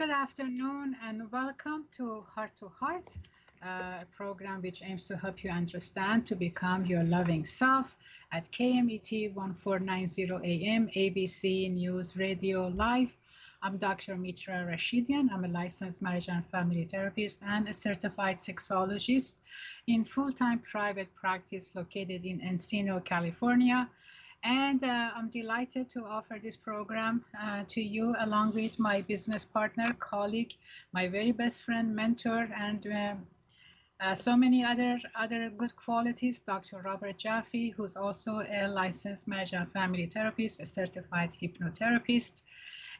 Good afternoon and welcome to Heart, a program which aims to help you understand to become your loving self at KMET 1490 AM, ABC News Radio Live. I'm Dr. Mitra Rashidian. I'm a licensed marriage and family therapist and a certified sexologist in full-time private practice located in Encino, California. And I'm delighted to offer this program to you along with my business partner, colleague, my very best friend, mentor, and so many other good qualities, Dr. Robert Jaffe, who's also a licensed marriage and family therapist, a certified hypnotherapist.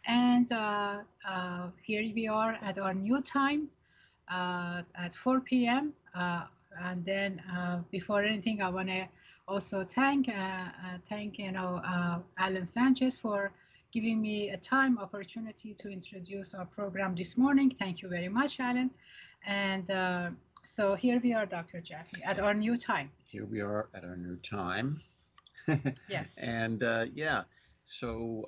And here we are at our new time at 4 p.m. And then before anything, I want to also thank Alan Sanchez for giving me a time opportunity to introduce our program this morning. Thank you very much, Alan. And so here we are, Dr. Jaffe, at our new time. Here we are at our new time. Yes. And so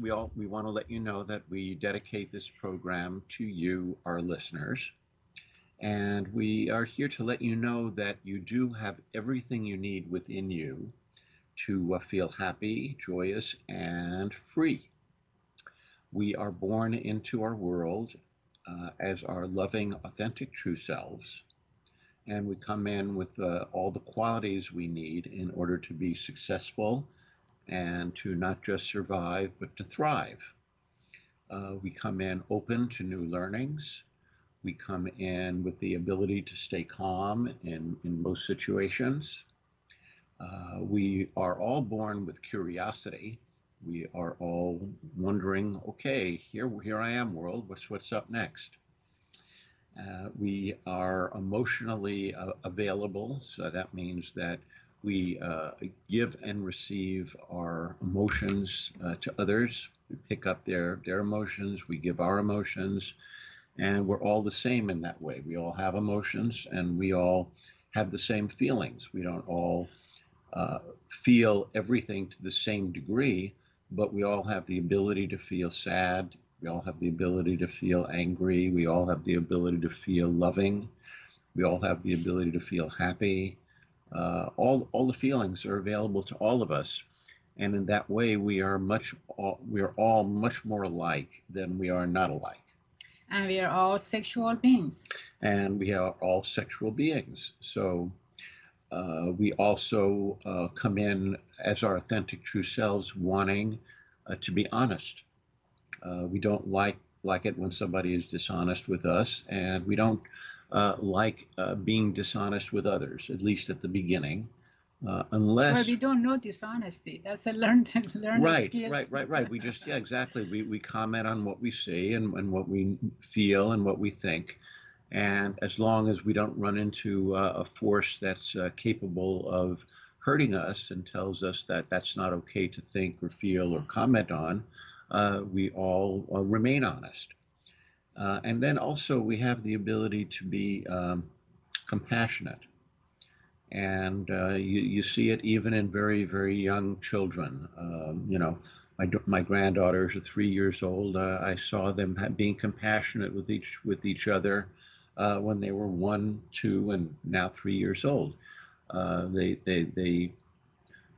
we want to let you know that we dedicate this program to you, our listeners. And we are here to let you know that you do have everything you need within you to feel happy, joyous, and free. We are born into our world as our loving, authentic, true selves. And we come in with all the qualities we need in order to be successful and to not just survive, but to thrive. We come in open to new learnings. We come in with the ability to stay calm in most situations. We are all born with curiosity. We are all wondering, okay, here I am, world. What's up next? We are emotionally available, so that means that we give and receive our emotions to others. We pick up their emotions. We give our emotions. And we're all the same in that way. We all have emotions and we all have the same feelings. We don't all feel everything to the same degree, but we all have the ability to feel sad. We all have the ability to feel angry. We all have the ability to feel loving. We all have the ability to feel happy. All the feelings are available to all of us. And in that way, we are all much more alike than we are not alike. And we are all sexual beings. And we are all sexual beings. So we also come in as our authentic true selves wanting to be honest. We don't like it when somebody is dishonest with us, and we don't like being dishonest with others, at least at the beginning. Unless well, we don't know dishonesty. That's a learned skill. Right. We just exactly. We comment on what we see and what we feel and what we think, and as long as we don't run into a force that's capable of hurting us and tells us that that's not okay to think or feel or comment on, we all remain honest. And then also we have the ability to be compassionate. And you see it even in very, very young children. My granddaughters are 3 years old. I saw them being compassionate with each other when they were 1, 2, and now 3 years old. They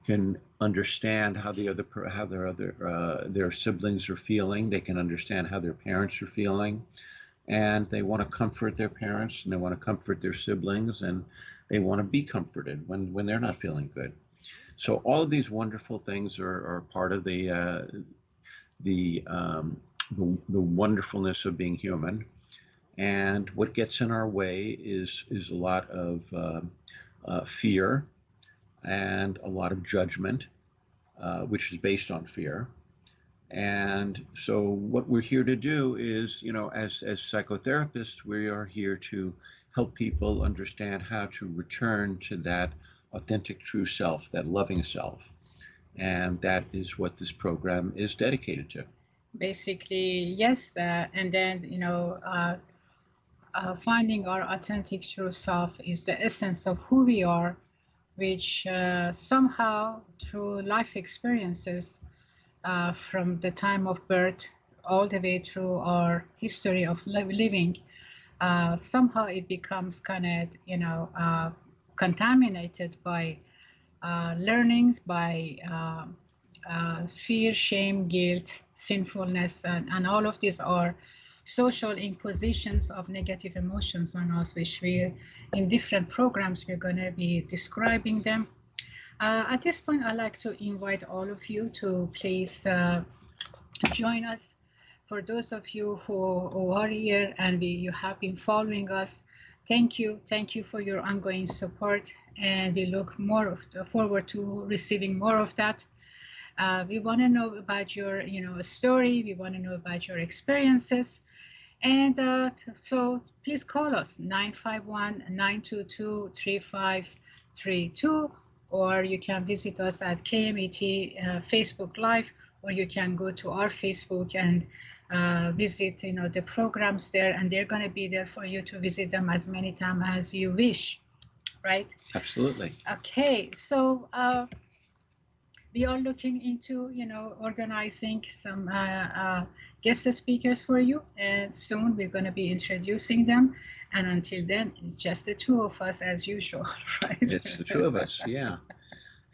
can understand how their siblings are feeling. They can understand how their parents are feeling, and they want to comfort their parents and they want to comfort their siblings, and they want to be comforted when they're not feeling good. So all of these wonderful things are part of the wonderfulness of being human. And what gets in our way is a lot of fear and a lot of judgment, which is based on fear. And so what we're here to do is, as psychotherapists, we are here to help people understand how to return to that authentic true self, that loving self. And that is what this program is dedicated to. Basically, yes. And then, finding our authentic true self is the essence of who we are, which somehow through life experiences from the time of birth all the way through our history of living, somehow it becomes kind of, contaminated by learnings, by fear, shame, guilt, sinfulness, and all of these are social impositions of negative emotions on us, which we, in different programs, we're going to be describing them. At this point, I'd like to invite all of you to please join us. For those of you who are here and you have been following us, thank you. Thank you for your ongoing support, and we look forward to receiving more of that. We want to know about your, story. We want to know about your experiences. And so please call us 951-922-3532, or you can visit us at KMET Facebook Live, or you can go to our Facebook and visit, the programs there, and they're going to be there for you to visit them as many times as you wish, right? Absolutely. Okay, so we are looking into, organizing some guest speakers for you, and soon we're going to be introducing them. And until then, it's just the two of us as usual, right? It's the two of us, yeah.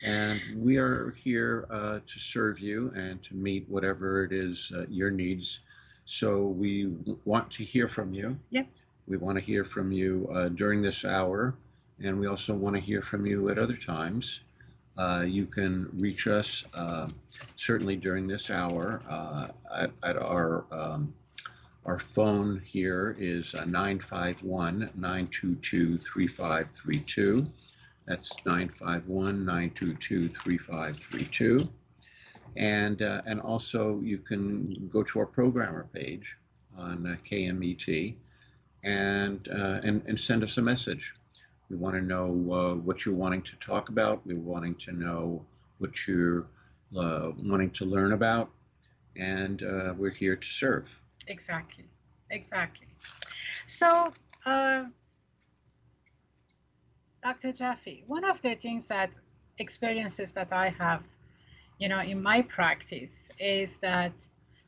And we are here to serve you and to meet whatever it is your needs. So we want to hear from you. Yep. We want to hear from you during this hour, and we also want to hear from you at other times. You can reach us certainly during this hour at our phone here is 951-922-3532. That's 951-922-3532. And also you can go to our programmer page on KMET and send us a message. We want to know what you're wanting to talk about. We're wanting to know what you're wanting to learn about, and we're here to serve. Exactly. So, Dr. Jaffe, one of the experiences that I have, in my practice is that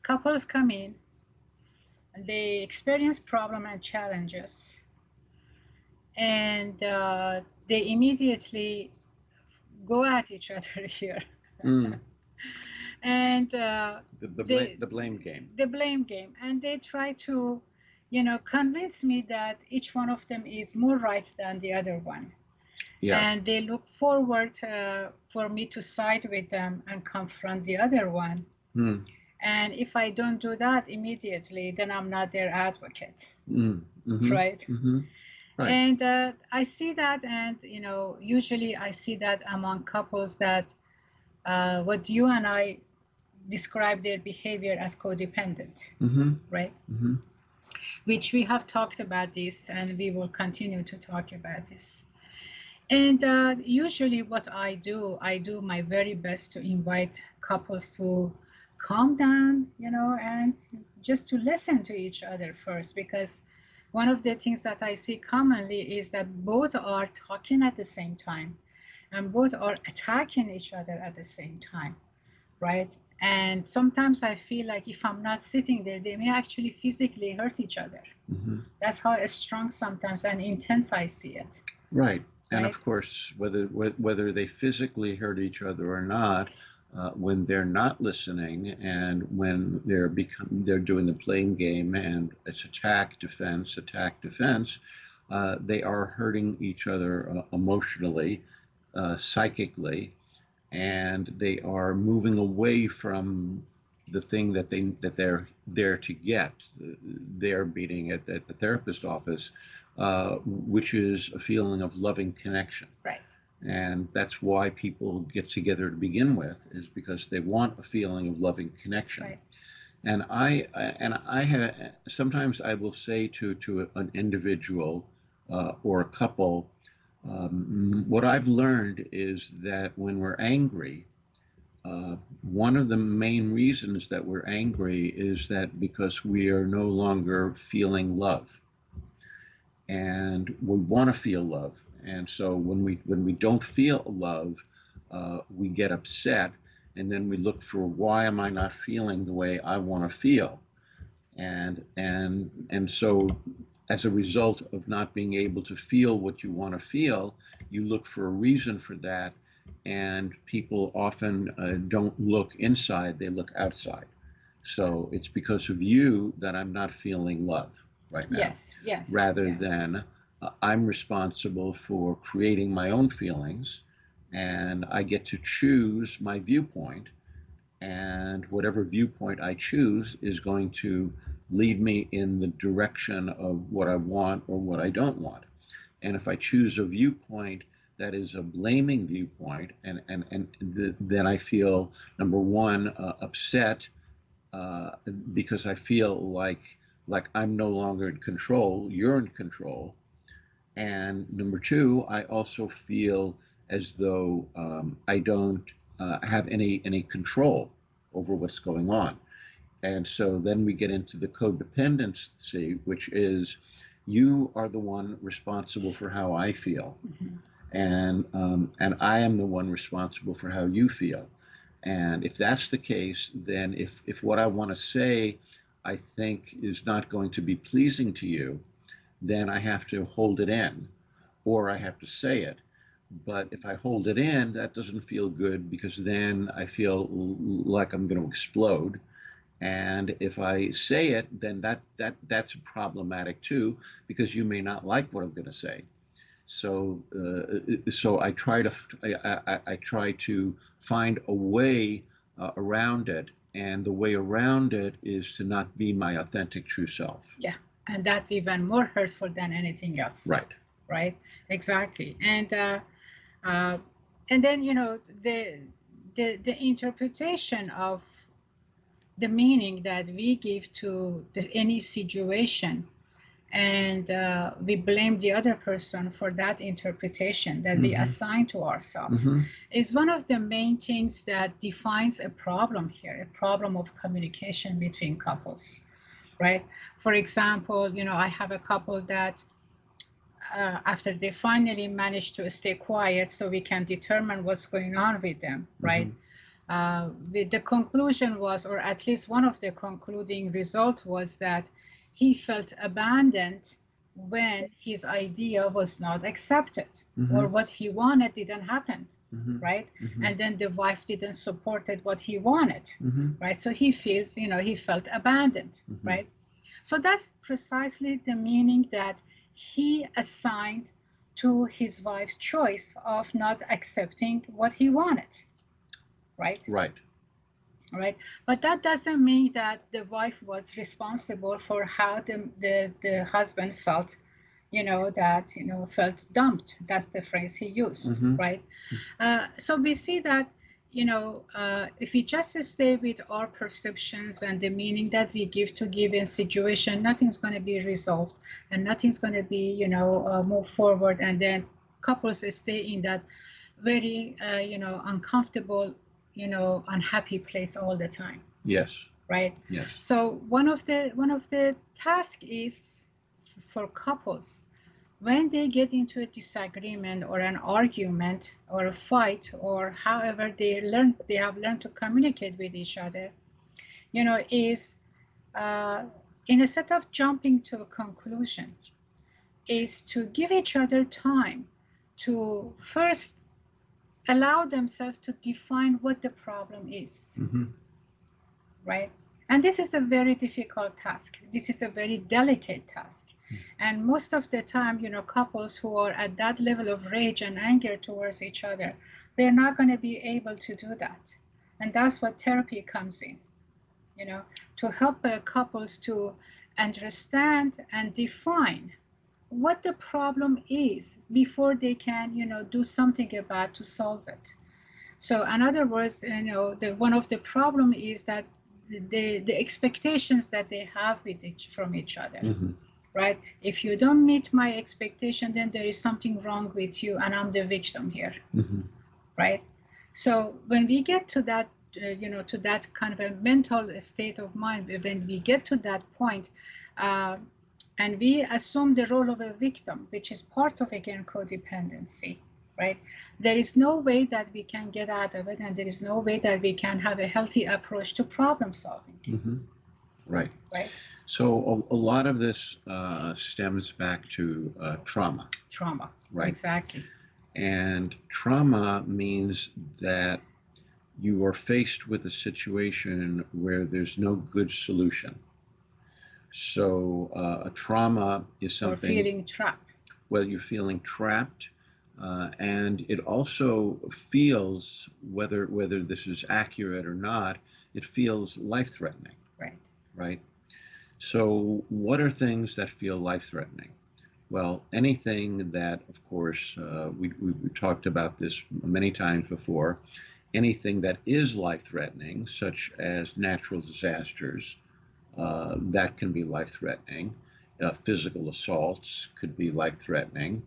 couples come in and they experience problem and challenges, and they immediately go at each other here. And the blame game. The blame game, and they try to, convince me that each one of them is more right than the other one. Yeah. And they look forward for me to side with them and confront the other one. And if I don't do that immediately, then I'm not their advocate, right? Right. And I see that, and usually I see that among couples that what you and I describe their behavior as codependent, right? Which we have talked about this, and we will continue to talk about this. And usually what I do my very best to invite couples to calm down, and just to listen to each other first, because one of the things that I see commonly is that both are talking at the same time and both are attacking each other at the same time, right? And sometimes I feel like if I'm not sitting there, they may actually physically hurt each other. That's how strong sometimes and intense I see it. Right. And of course, whether they physically hurt each other or not, when they're not listening and when they're doing the blame game and it's attack, defense, they are hurting each other emotionally, psychically, and they are moving away from the thing that they're there to get. They're meeting at the therapist office, which is a feeling of loving connection. Right. And that's why people get together to begin with, is because they want a feeling of loving connection. Right. And I have sometimes I will say to an individual or a couple, what I've learned is that when we're angry, one of the main reasons that we're angry is that because we are no longer feeling love, and we want to feel love. And so when we don't feel love, we get upset, and then we look for, why am I not feeling the way I want to feel? And so as a result of not being able to feel what you want to feel, you look for a reason for that, and people often don't look inside, they look outside. So it's because of you that I'm not feeling love right now. Yes, yes. Rather Yeah. than I'm responsible for creating my own feelings, and I get to choose my viewpoint, and whatever viewpoint I choose is going to lead me in the direction of what I want or what I don't want. And if I choose a viewpoint that is a blaming viewpoint, then I feel, number one, upset, because I feel like I'm no longer in control, you're in control. And number two, I also feel as though I don't have any control over what's going on. And so then we get into the codependency, which is you are the one responsible for how I feel, Mm-hmm. and I am the one responsible for how you feel. And if that's the case, then if what I want to say I think is not going to be pleasing to you, then I have to hold it in, or I have to say it. But if I hold it in, that doesn't feel good, because then I feel like I'm going to explode. And if I say it, then that's problematic too, because you may not like what I'm going to say. So I try to find a way around it, and the way around it is to not be my authentic true self. Yeah, and that's even more hurtful than anything else. Right. Right. Exactly. Uh, and then the interpretation of the meaning that we give to any situation, and we blame the other person for that interpretation that we Mm-hmm. assign to ourselves, Mm-hmm. is one of the main things that defines a problem here, a problem of communication between couples, right? For example, I have a couple that after they finally manage to stay quiet so we can determine what's going on with them, right? The conclusion was, or at least one of the concluding results was, that he felt abandoned when his idea was not accepted, Mm-hmm. or what he wanted didn't happen, Mm-hmm. right? Mm-hmm. And then the wife didn't support what he wanted, Mm-hmm. right? So he feels, he felt abandoned, Mm-hmm. right? So that's precisely the meaning that he assigned to his wife's choice of not accepting what he wanted, right? Right. Right. But that doesn't mean that the wife was responsible for how the husband felt, felt dumped. That's the phrase he used, Mm-hmm. right? So we see that, if we just stay with our perceptions and the meaning that we give to given situation, nothing's going to be resolved, and nothing's going to be, move forward. And then couples stay in that very, uncomfortable, unhappy place all the time. Yes. Right. Yes. So one of the tasks is for couples, when they get into a disagreement or an argument or a fight, or however they have learned to communicate with each other, is instead of jumping to a conclusion, is to give each other time to first allow themselves to define what the problem is. Mm-hmm. Right? And this is a very difficult task. This is a very delicate task. And most of the time, couples who are at that level of rage and anger towards each other, they're not going to be able to do that. And that's what therapy comes in, to help couples to understand and define what the problem is before they can, do something about to solve it. So in other words, one of the problem is that the expectations that they have from each other. Mm-hmm. Right? If you don't meet my expectation, then there is something wrong with you, and I'm the victim here. Mm-hmm. Right? So when we get to that, to that kind of a mental state of mind, when we get to that point, and we assume the role of a victim, which is part of, again, codependency, right? There is no way that we can get out of it, and there is no way that we can have a healthy approach to problem solving. Mm-hmm. Right. Right. So a lot of this stems back to trauma, Trauma. right? Exactly. And trauma means that you are faced with a situation where there's no good solution. So a trauma is Or something, feeling trapped. well, you're feeling trapped, and it also feels, whether this is accurate or not, it feels life-threatening, Right. right? So what are things that feel life-threatening? Well, anything that, of course, we talked about this many times before, anything that is life-threatening, such as natural disasters, that can be life-threatening. Physical assaults could be life-threatening.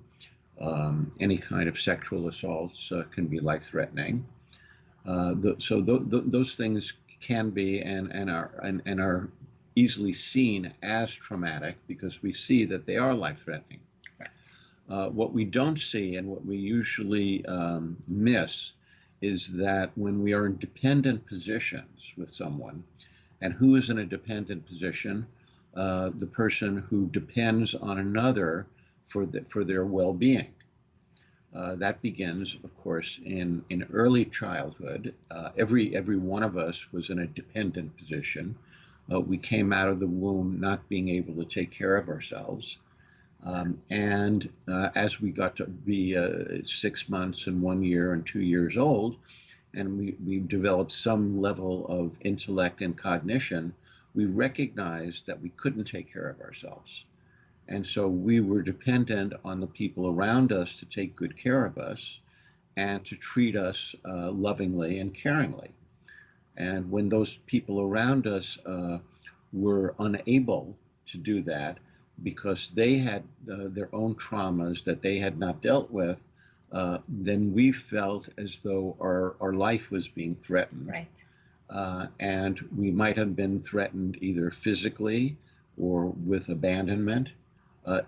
Any kind of sexual assaults can be life-threatening. Those things can be and are easily seen as traumatic because we see that they are life-threatening. What we don't see and what we usually miss is that when we are in dependent positions with someone, and who is in a dependent position? The person who depends on another for their well-being. That begins, of course, in early childhood. Every one of us was in a dependent position. We came out of the womb not being able to take care of ourselves. And as we got to be 6 months and 1 year and 2 years old, and we developed some level of intellect and cognition, we recognized that we couldn't take care of ourselves. And so we were dependent on the people around us to take good care of us and to treat us lovingly and caringly. And when those people around us were unable to do that because they had their own traumas that they had not dealt with, then we felt as though our life was being threatened. Right. And we might have been threatened either physically or with abandonment.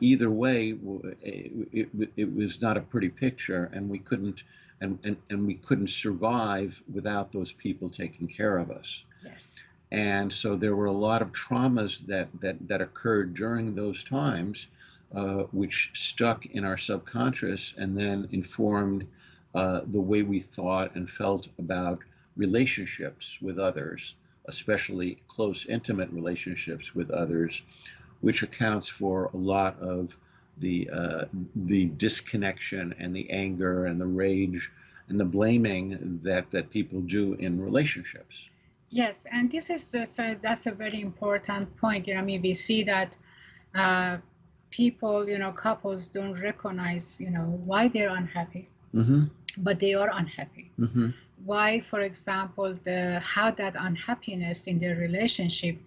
Either way, it was not a pretty picture, and we couldn't survive without those people taking care of us. Yes. And so there were a lot of traumas that occurred during those times, which stuck in our subconscious and then informed the way we thought and felt about relationships with others, especially close, intimate relationships with others, which accounts for a lot of the disconnection and the anger and the rage and the blaming that people do in relationships. Yes, and this is so that's a very important point. I mean, we see that people, couples don't recognize, why they're unhappy, Mm-hmm. but they are unhappy. Mm-hmm. Why, for example, how that unhappiness in their relationship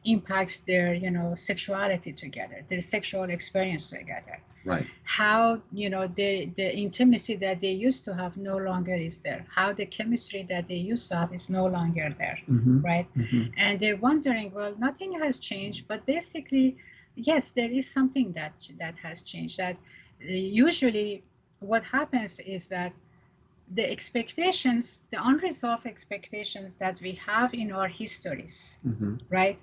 impacts their, sexuality together, their sexual experience together. Right. How, the intimacy that they used to have no longer is there. How the chemistry that they used to have is no longer there, Mm-hmm. right? Mm-hmm. And they're wondering, well, nothing has changed, but basically, yes, there is something that has changed. That usually what happens is that the expectations, the unresolved expectations that we have in our histories, Mm-hmm. right,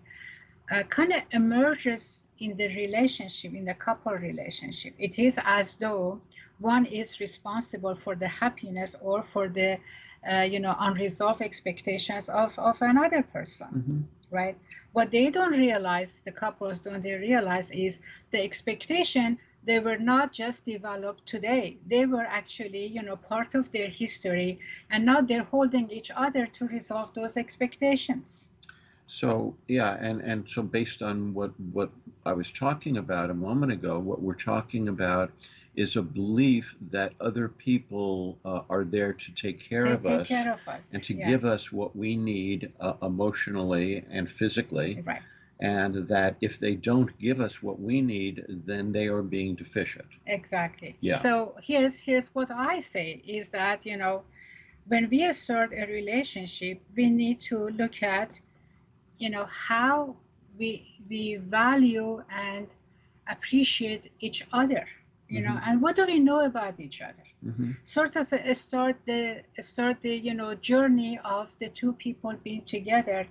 kind of emerges in the relationship, in the couple relationship. It is as though one is responsible for the happiness or for the, unresolved expectations of another person, Mm-hmm. right? What they don't realize, the couples don't they realize, is the expectation. They were not just developed today. They were actually, part of their history, and now they're holding each other to resolve those expectations. So yeah, and so based on what I was talking about a moment ago, what we're talking about is a belief that other people are there to take care They of take us care of us. and to Yeah. give us what we need emotionally and physically, Right. and that if they don't give us what we need, then they are being deficient. Exactly. Yeah. So here's what I say is that, when we assert a relationship, we need to look at, how we value and appreciate each other, Mm-hmm. and what do we know about each other. Mm-hmm. Sort of start the journey of the two people being together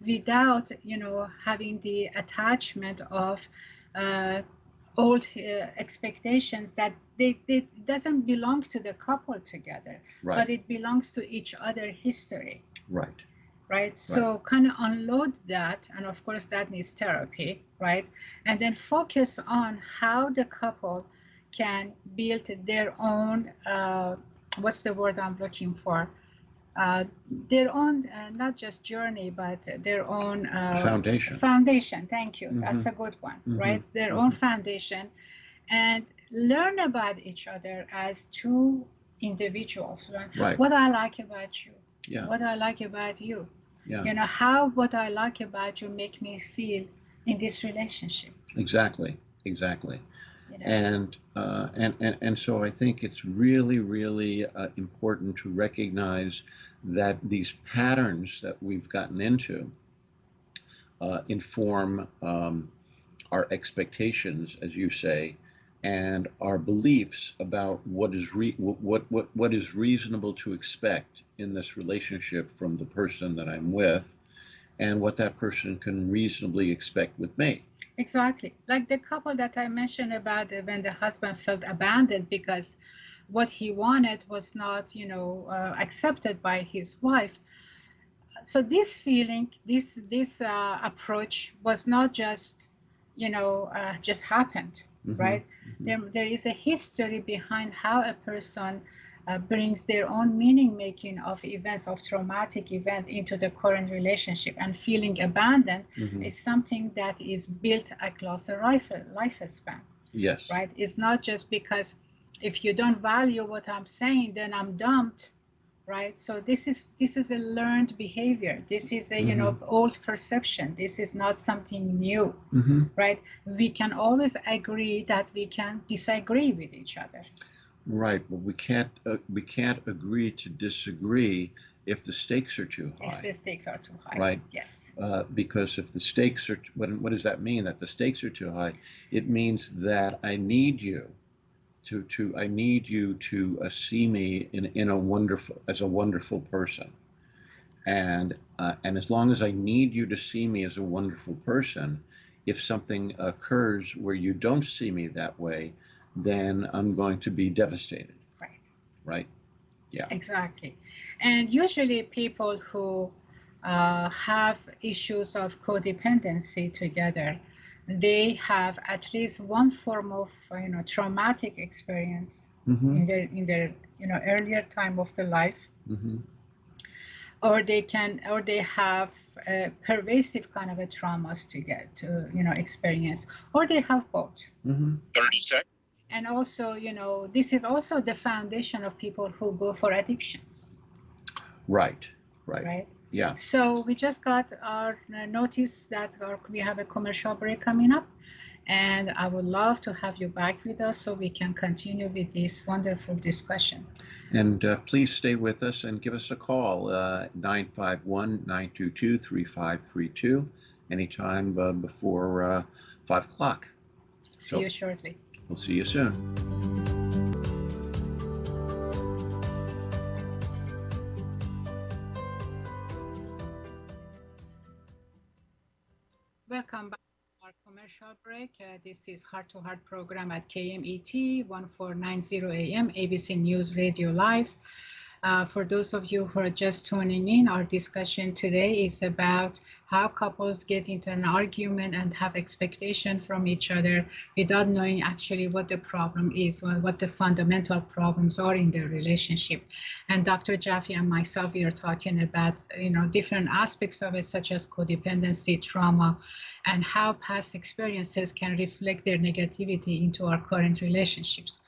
without, having the attachment of old expectations that they doesn't belong to the couple together, Right. but it belongs to each other history. Right. Right. So kind of unload that. And of course, that needs therapy. Right. And then focus on how the couple can build their own, what's the word I'm looking for? Their own, not just journey, but their own Foundation. Foundation. Thank you. Mm-hmm. That's a good one. Mm-hmm. Right. Their own foundation, and learn about each other as two individuals. Right. What I like about you. Yeah. What I like about you. Yeah. How what I like about you make me feel in this relationship. Exactly. And so I think it's really, really important to recognize that these patterns that we've gotten into inform our expectations, as you say, and our beliefs about what is reasonable to expect in this relationship from the person that I'm with, and what that person can reasonably expect with me. Exactly. Like the couple that I mentioned about when the husband felt abandoned because what he wanted was not, accepted by his wife. So this feeling, this approach was not just, just happened, Mm-hmm. right? Mm-hmm. There is a history behind how a person brings their own meaning making of events, of traumatic event into the current relationship, and feeling abandoned Mm-hmm. is something that is built across a lifespan. Yes. Right? It's not just because if you don't value what I'm saying, then I'm dumped. Right. So this is a learned behavior. This is a Mm-hmm. Old perception. This is not something new. Mm-hmm. Right. We can always agree that we can disagree with each other. Right, but we can't agree to disagree if the stakes are too high. If the stakes are too high. Right. Yes. Because if the stakes are, what does that mean? That the stakes are too high? It means that I need you to see me in a wonderful person, and as long as I need you to see me as a wonderful person, if something occurs where you don't see me that way, then I'm going to be devastated. Right. Right. Yeah. Exactly. And usually people who have issues of codependency together, they have at least one form of traumatic experience Mm-hmm. in their earlier time of the life, Mm-hmm. or they have pervasive kind of a traumas to get to experience, or they have both. Mm-hmm. 30 seconds. And also, this is also the foundation of people who go for addictions. Right. Yeah. So we just got our notice that we have a commercial break coming up, and I would love to have you back with us so we can continue with this wonderful discussion. And please stay with us and give us a call, 951-922-3532, anytime before 5 o'clock. See you shortly. We'll see you soon. Welcome back to our commercial break. This is Heart to Heart program at KMET 1490 AM, ABC News Radio Live. For those of you who are just tuning in, our discussion today is about how couples get into an argument and have expectation from each other without knowing actually what the problem is or what the fundamental problems are in their relationship. And Dr. Jaffe and myself, we are talking about different aspects of it, such as codependency, trauma, and how past experiences can reflect their negativity into our current relationships.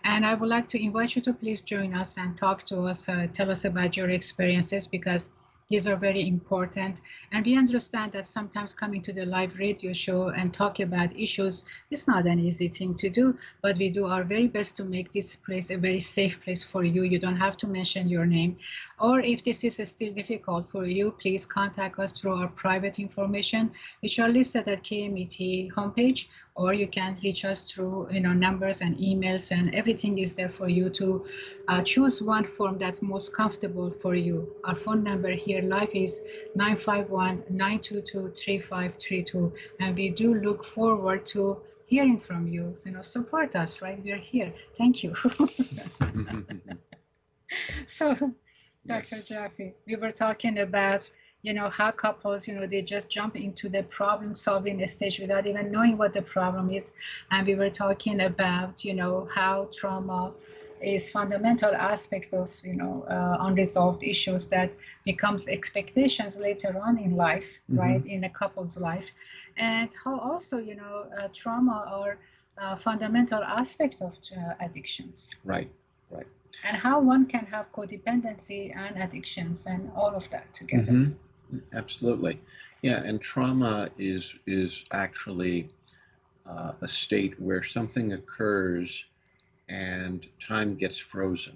And I would like to invite you to please join us and talk to us, tell us about your experiences, because these are very important. And we understand that sometimes coming to the live radio show and talk about issues is not an easy thing to do, but we do our very best to make this place a very safe place for you. You don't have to mention your name. Or if this is still difficult for you, please contact us through our private information, which are listed at KMET homepage, or you can reach us through numbers and emails, and everything is there for you to choose one form that's most comfortable for you. Our phone number here live is 951-922-3532, and we do look forward to hearing from you. Support us, right? We are here. Thank you. So, Dr. Jaffe, we were talking about, how couples, they just jump into the problem solving stage without even knowing what the problem is. And we were talking about, how trauma is fundamental aspect of, unresolved issues that becomes expectations later on in life, right, in a couple's life. And how also, trauma are a fundamental aspect of addictions. Right, right. And how one can have codependency and addictions and all of that together. Absolutely. Yeah, and trauma is actually a state where something occurs and time gets frozen.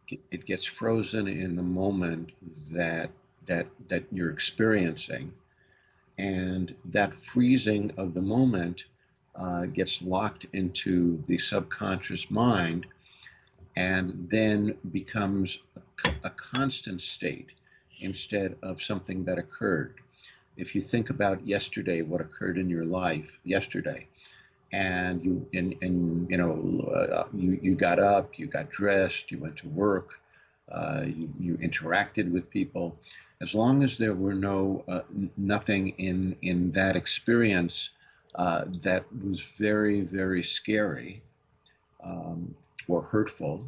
It gets frozen in the moment that you're experiencing, and that freezing of the moment gets locked into the subconscious mind, and then becomes a constant state instead of something that occurred. If you think about yesterday, what occurred in your life yesterday, and you got up, you got dressed, you went to work, you interacted with people. As long as there were nothing in that experience that was very, very scary or hurtful,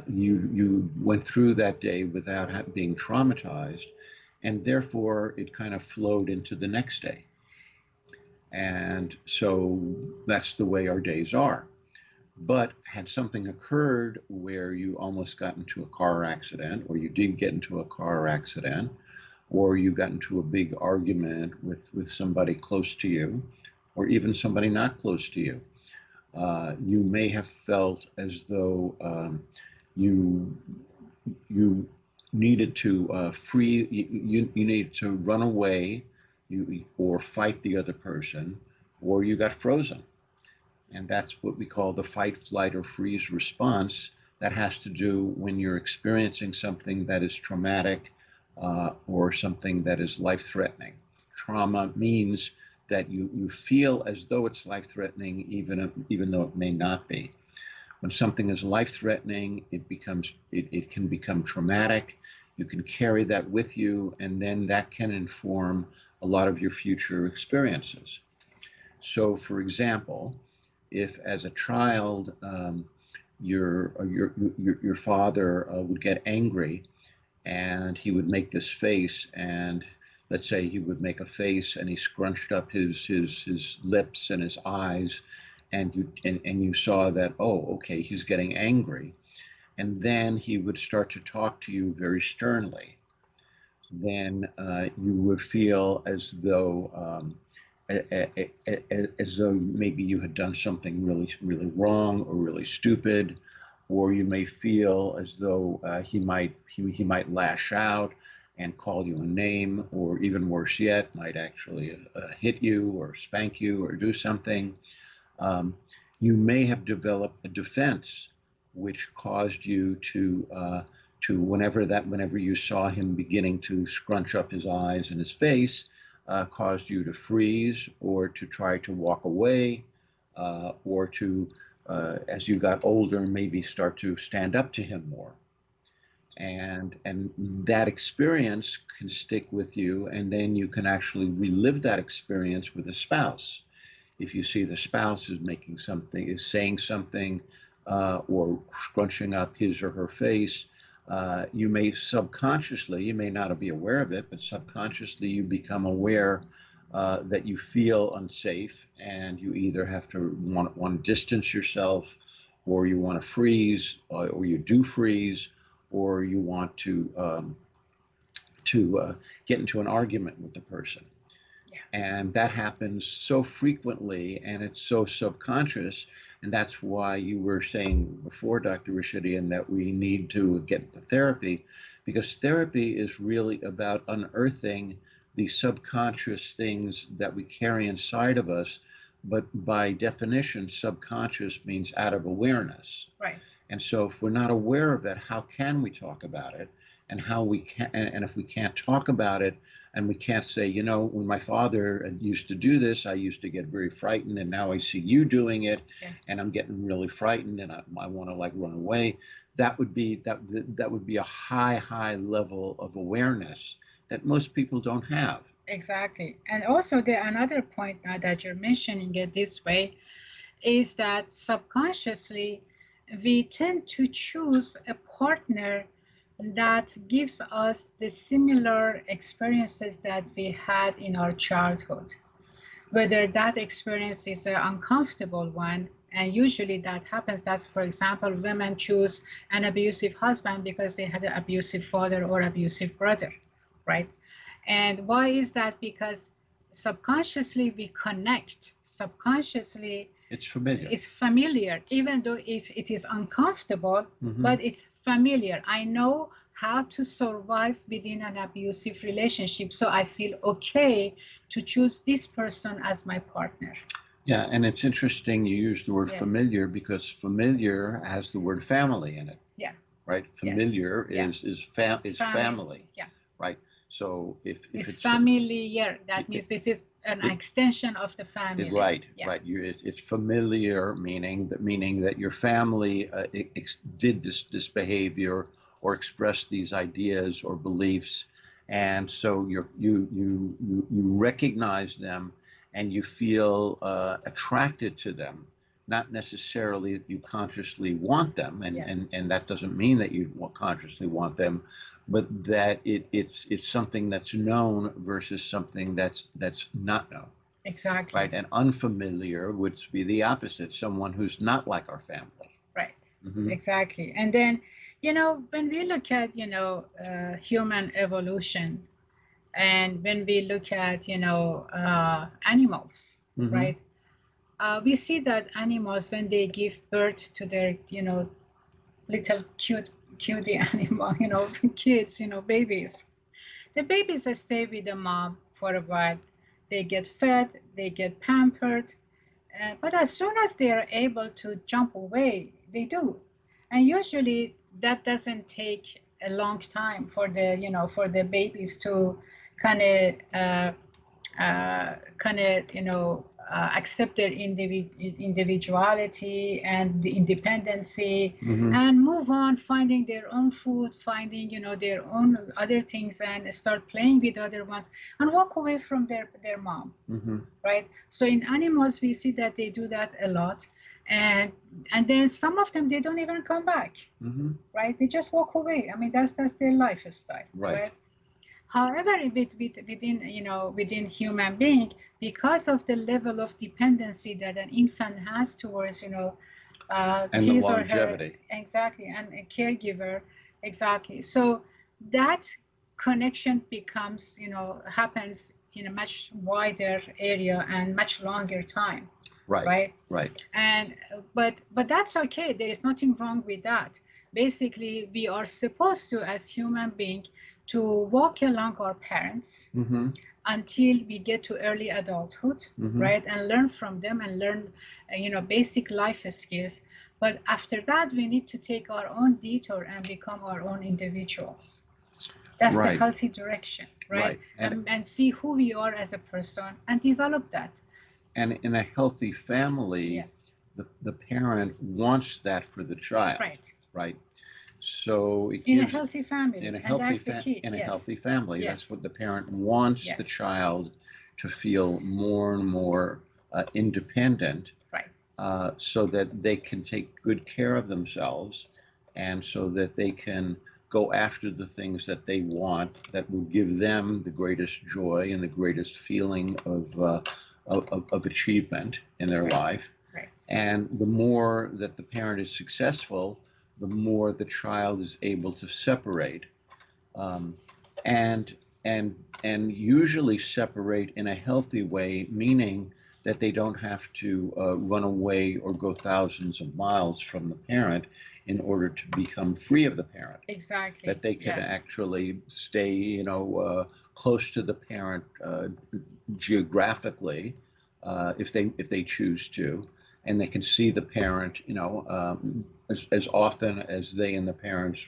you went through that day without being traumatized, and therefore it kind of flowed into the next day. And so that's the way our days are. But had something occurred where you almost got into a car accident, or you did get into a car accident, or you got into a big argument with somebody close to you, or even somebody not close to you, you may have felt as though you needed to you needed to run away, or fight the other person, or you got frozen. And that's what we call the fight, flight, or freeze response. That has to do when you're experiencing something that is traumatic or something that is life-threatening. Trauma means that you feel as though it's life-threatening, even though it may not be. When something is life-threatening, it can become traumatic. You can carry that with you, and then that can inform a lot of your future experiences. So, for example, if as a child your father would get angry, and he would make this face, and let's say he would make a face and he scrunched up his lips and his eyes, and you saw that, oh, okay, he's getting angry, and then he would start to talk to you very sternly, then you would feel as though maybe you had done something really, really wrong or really stupid, or you may feel as though he might lash out and call you a name, or even worse yet, might actually hit you or spank you or do something. You may have developed a defense which caused you to whenever you saw him beginning to scrunch up his eyes and his face, caused you to freeze, or to try to walk away, or to, as you got older, maybe start to stand up to him more. And that experience can stick with you, and then you can actually relive that experience with a spouse. If you see the spouse is saying something, or scrunching up his or her face, you may subconsciously, you may not be aware of it, but subconsciously you become aware that you feel unsafe, and you either have to want to distance yourself, or you want to freeze, or you do freeze, or you want to get into an argument with the person. And that happens so frequently, and it's so subconscious. And that's why you were saying before, Dr. Rashidian, that we need to get the therapy, because therapy is really about unearthing these subconscious things that we carry inside of us. But by definition, subconscious means out of awareness. Right. And so if we're not aware of it, how can we talk about it? And how we can, and if we can't talk about it, and we can't say, you know, when my father used to do this, I used to get very frightened, and now I see you doing it, Yeah. and I'm getting really frightened, and I want to like run away. That would be a high level of awareness that most people don't have. Exactly. And also another point now that you're mentioning it this way is that subconsciously we tend to choose a partner that gives us the similar experiences that we had in our childhood. Whether that experience is an uncomfortable one, and usually that happens. That's, for example, women choose an abusive husband because they had an abusive father or abusive brother, right? And why is that? Because subconsciously we connect. Subconsciously It's familiar. it's familiar, even though if it is uncomfortable, but it's familiar. I know how to survive within an abusive relationship, so I feel okay to choose this person as my partner. Yeah, and it's interesting you use the word familiar, because familiar has the word family in it. Yeah. Right? Familiar is family. Yeah. Right? So if it's familiar, that means this is an extension of the family. Right, right. It's familiar, meaning that your family did this behavior or expressed these ideas or beliefs, and so you recognize them, and you feel attracted to them. Not necessarily that you consciously want them, and that doesn't mean that you consciously want them, but that it's something that's known versus something that's not known. Exactly. Right, and unfamiliar would be the opposite, someone who's not like our family. Right. Exactly. And then, when we look at, human evolution, and when we look at, animals, right? We see that animals, when they give birth to their, little cutie animal, kids, babies, the babies that stay with the mom for a while. They get fed, they get pampered, but as soon as they are able to jump away, they do. And usually that doesn't take a long time for the babies to kind of accept their individuality and the independency, and move on, finding their own food, finding their own other things, and start playing with other ones, and walk away from their mom. Right? So in animals we see that they do that a lot, and then some of them, they don't even come back. Right? They just walk away. I mean, that's their lifestyle. Right? However, within human being, because of the level of dependency that an infant has towards and his the or longevity. her, exactly, and a caregiver, exactly. So that connection happens in a much wider area and much longer time. Right. And but that's okay. There is nothing wrong with that. Basically, we are supposed to, as human beings, to walk along our parents until we get to early adulthood, right, and learn from them and learn, basic life skills. But after that, we need to take our own detour and become our own individuals. That's the healthy direction, right? And see who we are as a person and develop that. And in a healthy family, the parent wants that for the child. Right. So in a healthy family, in a healthy family, that's what the parent wants the child to feel more and more independent, so that they can take good care of themselves, and so that they can go after the things that they want, that will give them the greatest joy and the greatest feeling of achievement in their life. And the more that the parent is successful, the more the child is able to separate, and usually separate in a healthy way, meaning that they don't have to run away or go thousands of miles from the parent in order to become free of the parent. Exactly. That they can actually stay, close to the parent geographically, if they choose to, and they can see the parent, as often as they and the parents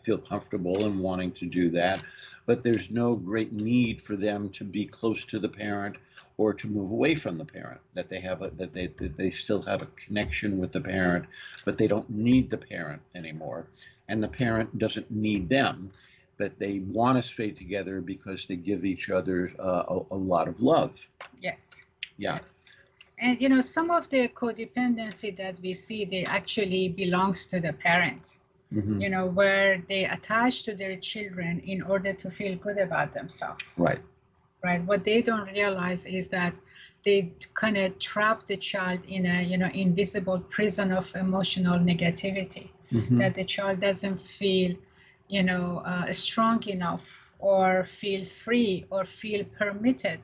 feel comfortable in wanting to do that. But there's no great need for them to be close to the parent or to move away from the parent. That they still have a connection with the parent, but they don't need the parent anymore, and the parent doesn't need them. But they want to stay together because they give each other a lot of love. Yes. Yeah. Yes. And some of the codependency that we see, they actually belongs to the parent. Mm-hmm. Where they attach to their children in order to feel good about themselves. Right. Right. What they don't realize is that they kind of trap the child in a invisible prison of emotional negativity. Mm-hmm. That the child doesn't feel strong enough or feel free or feel permitted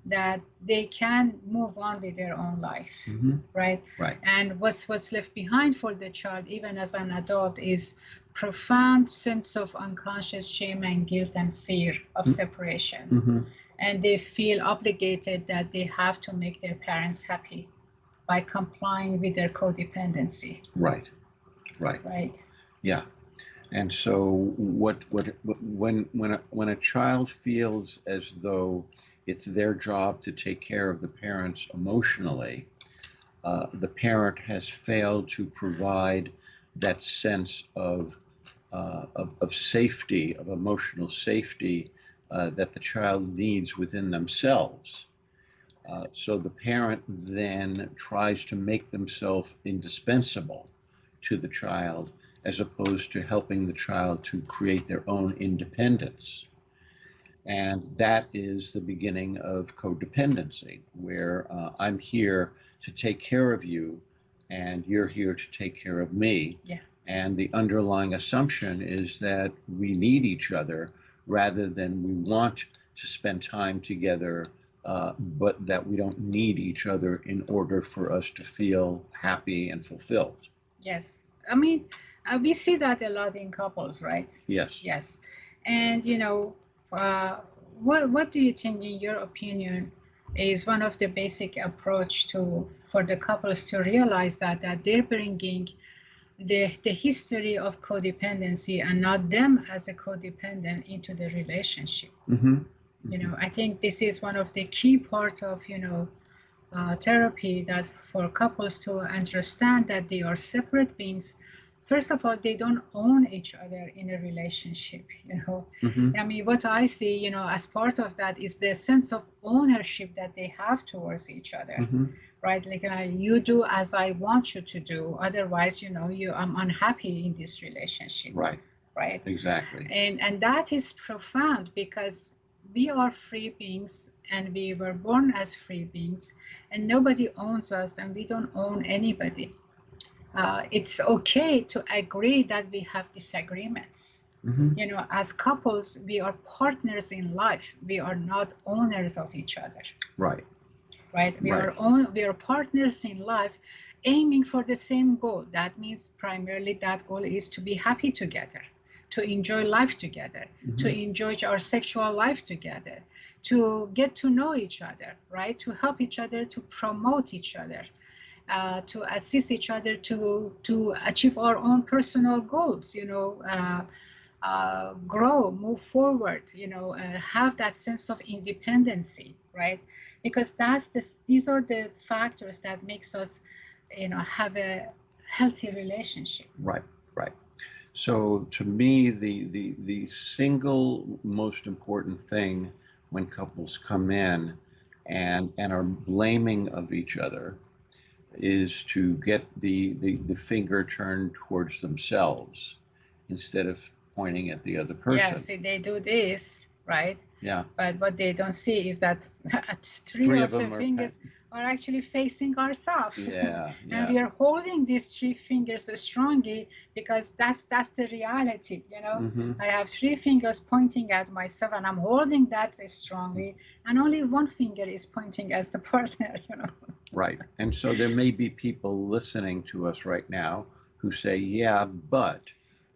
that they can move on with their own life. Mm-hmm. Right. Right. And what's left behind for the child, even as an adult, is profound sense of unconscious shame and guilt and fear of separation. Mm-hmm. And they feel obligated that they have to make their parents happy by complying with their codependency. Right. Right. Right. Yeah. And so when a child feels as though it's their job to take care of the parents emotionally, the parent has failed to provide that sense of safety, of emotional safety that the child needs within themselves. So the parent then tries to make themselves indispensable to the child as opposed to helping the child to create their own independence. And that is the beginning of codependency, where I'm here to take care of you and you're here to take care of me. Yeah. And the underlying assumption is that we need each other rather than we want to spend time together, but that we don't need each other in order for us to feel happy and fulfilled. Yes. I mean, we see that a lot in couples, right? Yes. Yes. And, what do you think, in your opinion, is one of the basic approach for the couples to realize that they're bringing the history of codependency and not them as a codependent into the relationship? Mm-hmm. I think this is one of the key parts of, therapy, that for couples to understand that they are separate beings. First of all, they don't own each other in a relationship. Mm-hmm. I mean, what I see, as part of that is the sense of ownership that they have towards each other. Mm-hmm. Right? Like, you do as I want you to do. Otherwise, I'm unhappy in this relationship. Right. Right. Exactly. And that is profound, because we are free beings and we were born as free beings, and nobody owns us and we don't own anybody. It's okay to agree that we have disagreements. Mm-hmm. As couples, we are partners in life. We are not owners of each other. Right. Right. We are partners in life, aiming for the same goal. That means primarily that goal is to be happy together, to enjoy life together, Mm-hmm. to enjoy our sexual life together, to get to know each other, right? To help each other, to promote each other, to assist each other to achieve our own personal goals, grow, move forward, have that sense of independency, right? Because these are the factors that makes us, have a healthy relationship. Right. Right. So to me, the single most important thing when couples come in and are blaming of each other is to get the finger turned towards themselves instead of pointing at the other person. Yeah, see, they do this, right? Yeah. But what they don't see is that three of the fingers are actually facing ourselves. Yeah. And we are holding these three fingers strongly because that's the reality, Mm-hmm. I have three fingers pointing at myself and I'm holding that strongly, and only one finger is pointing as the partner, Right. And so there may be people listening to us right now who say, yeah, but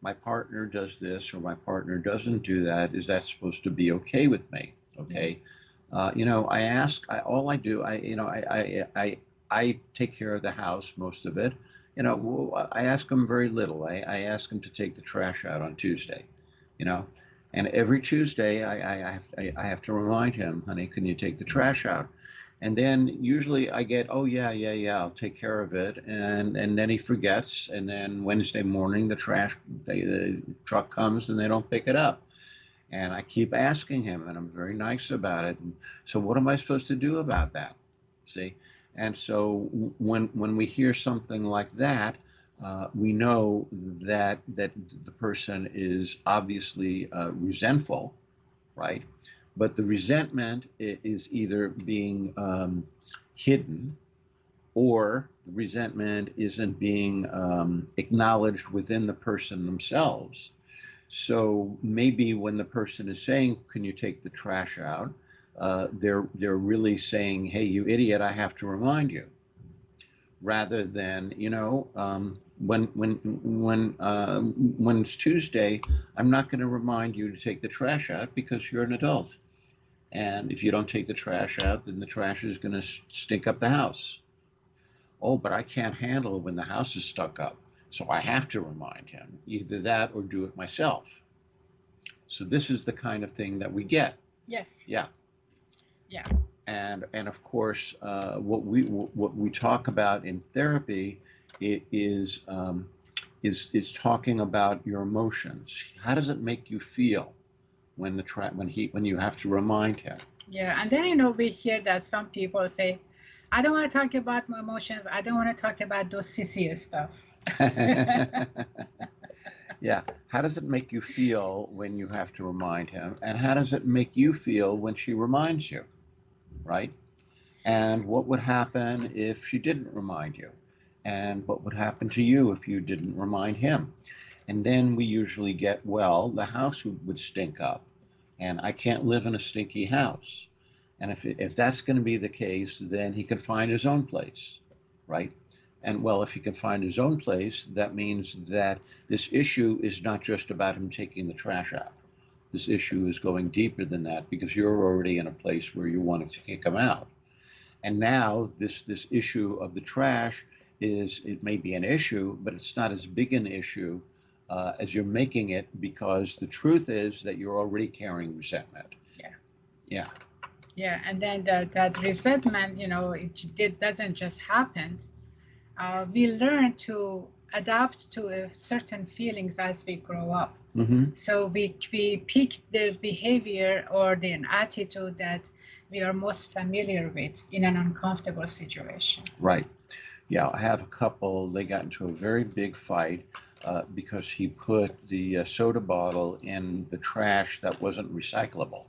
my partner does this or my partner doesn't do that. Is that supposed to be okay with me? Okay. All I do, I take care of the house, most of it. I ask him very little. I ask him to take the trash out on Tuesday, you know, and every Tuesday I have to remind him, honey, can you take the trash out? And then usually I get, oh yeah, yeah, yeah, I'll take care of it, and then he forgets, and then Wednesday morning the truck comes and they don't pick it up. And I keep asking him, and I'm very nice about it. And so, what am I supposed to do about that? See, and so when we hear something like that, we know that the person is obviously resentful, right? But the resentment is either being hidden, or the resentment isn't being acknowledged within the person themselves. So maybe when the person is saying, "Can you take the trash out?" They're really saying, "Hey, you idiot! I have to remind you," rather than when it's Tuesday, I'm not going to remind you to take the trash out because you're an adult, and if you don't take the trash out, then the trash is going to stink up the house. Oh, but I can't handle it when the house is stuck up, so I have to remind him either that or do it myself. So this is the kind of thing that we get. Yes. Yeah. Yeah. And of course, what we talk about in therapy is talking about your emotions. How does it make you feel when you have to remind him? Yeah, and then we hear that some people say, "I don't want to talk about my emotions. I don't want to talk about those sissy stuff." Yeah. How does it make you feel when you have to remind him? And how does it make you feel when she reminds you? Right? And what would happen if she didn't remind you? And what would happen to you if you didn't remind him? And then we usually get, well, the house would stink up, and I can't live in a stinky house. And if that's going to be the case, then he can find his own place, right? And well, if he can find his own place, that means that this issue is not just about him taking the trash out. This issue is going deeper than that because you're already in a place where you wanted to kick him out. And now this issue of the trash it may be an issue, but it's not as big an issue as you're making it, because the truth is that you're already carrying resentment. Yeah. Yeah. Yeah, and then that resentment, it doesn't just happen. We learn to adapt to certain feelings as we grow up. Mm-hmm. So we pick the behavior or the attitude that we are most familiar with in an uncomfortable situation. Right. Yeah, I have a couple. They got into a very big fight because he put the soda bottle in the trash that wasn't recyclable.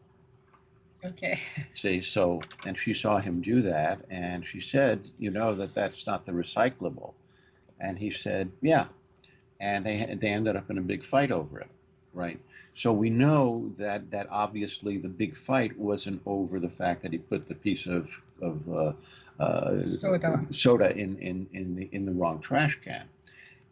Okay. See, so, and she saw him do that, and she said, that's not the recyclable. And he said, yeah. And they ended up in a big fight over it, right? So we know that obviously the big fight wasn't over the fact that he put the piece of soda in the wrong trash can.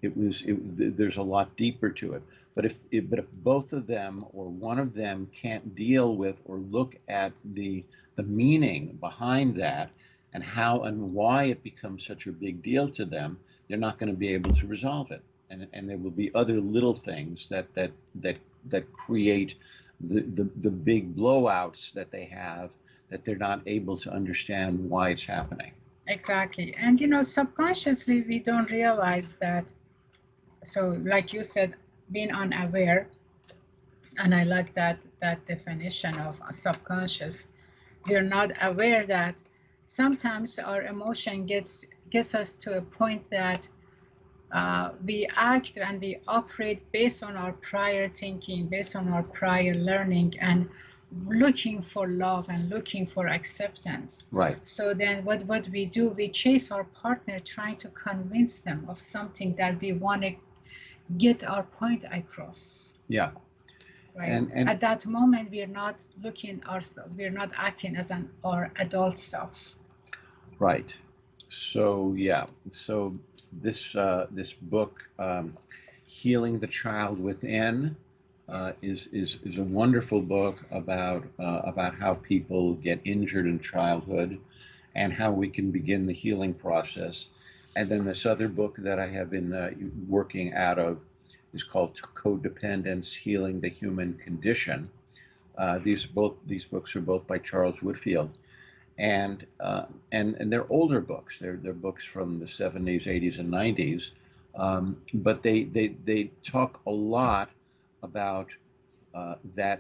There's a lot deeper to it. But if both of them or one of them can't deal with or look at the meaning behind that and how and why it becomes such a big deal to them, they're not going to be able to resolve it. And there will be other little things that create the big blowouts that they have, that they're not able to understand why it's happening. Exactly. And subconsciously we don't realize that. So like you said, being unaware, and I like that definition of subconscious. We're not aware that sometimes our emotion gets us to a point that we act and we operate based on our prior thinking, based on our prior learning, and looking for love and looking for acceptance. Right. So then what we do, we chase our partner trying to convince them of something that we want to get our point across. Yeah. Right. And at that moment, we're not looking ourselves, we're not acting as our adult self. Right. So yeah. So this book, Healing the Child Within, is a wonderful book about how people get injured in childhood and how we can begin the healing process. And then this other book that I have been working out of is called Codependence: Healing the Human Condition. These books are both by Charles Woodfield, and they're older books. They're books from the 70s, 80s, and 90s, but they talk a lot about that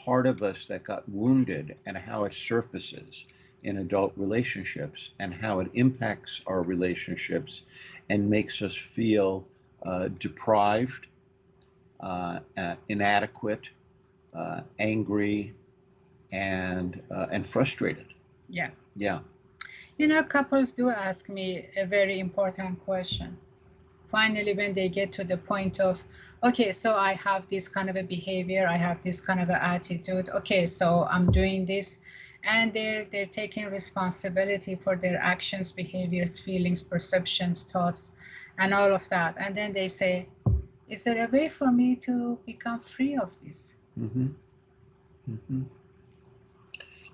part of us that got wounded and how it surfaces in adult relationships and how it impacts our relationships and makes us feel deprived, inadequate, angry, and frustrated. Yeah. Yeah. You know, couples do ask me a very important question. Finally, when they get to the point of, okay, so I have this kind of a behavior, I have this kind of an attitude, okay, so I'm doing this, and they're taking responsibility for their actions, behaviors, feelings, perceptions, thoughts, and all of that. And then they say, is there a way for me to become free of this? Mm-hmm. Mm-hmm.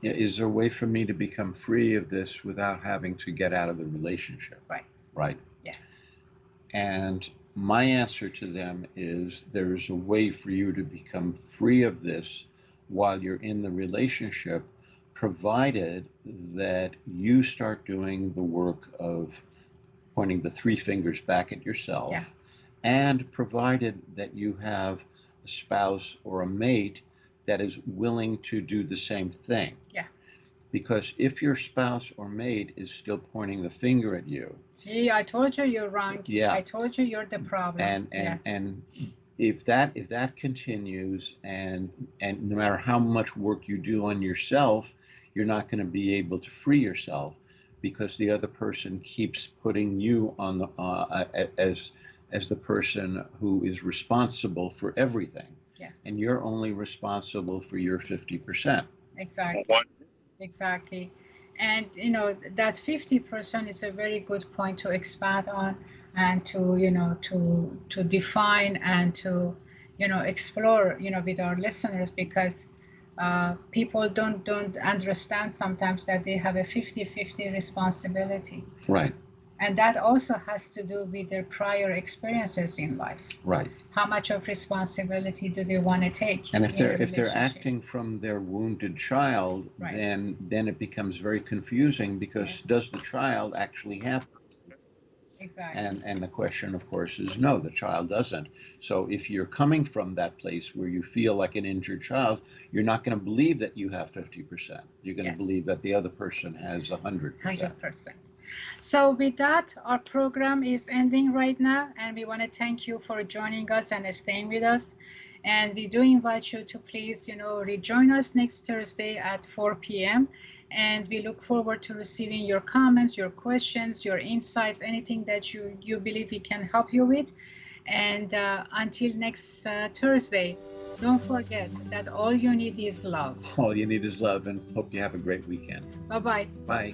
Yeah, is there a way for me to become free of this without having to get out of the relationship? Right. Right. Yeah. And my answer to them is there is a way for you to become free of this while you're in the relationship, provided that you start doing the work of pointing the three fingers back at yourself, Yeah. and provided that you have a spouse or a mate that is willing to do the same thing. Yeah. Because if your spouse or mate is still pointing the finger at you, see, I told you you're wrong. Yeah. I told you you're the problem. And if that continues, and no matter how much work you do on yourself, you're not going to be able to free yourself, because the other person keeps putting you on the as the person who is responsible for everything. Yeah. And you're only responsible for your 50%. Exactly. Exactly. And you know, that 50% is a very good point to expand on, and to, you know, to define and to, you know, explore, you know, with our listeners, because people don't understand sometimes that they have a 50-50 responsibility. Right. And that also has to do with their prior experiences in life. Right. How much of responsibility do they want to take? And if they're acting from their wounded child, Right. then it becomes very confusing, because Right. does the child actually have? Exactly. And the question, of course, is no, the child doesn't. So if you're coming from that place where you feel like an injured child, you're not going to believe that you have 50%. You're going to Yes. believe that the other person has 100%. 100%. So with that, our program is ending right now, and we want to thank you for joining us and staying with us. And we do invite you to please, you know, rejoin us next Thursday at 4 p.m. And we look forward to receiving your comments, your questions, your insights, anything that you believe we can help you with. And until next Thursday, don't forget that all you need is love. All you need is love, and hope you have a great weekend. Bye-bye. Bye.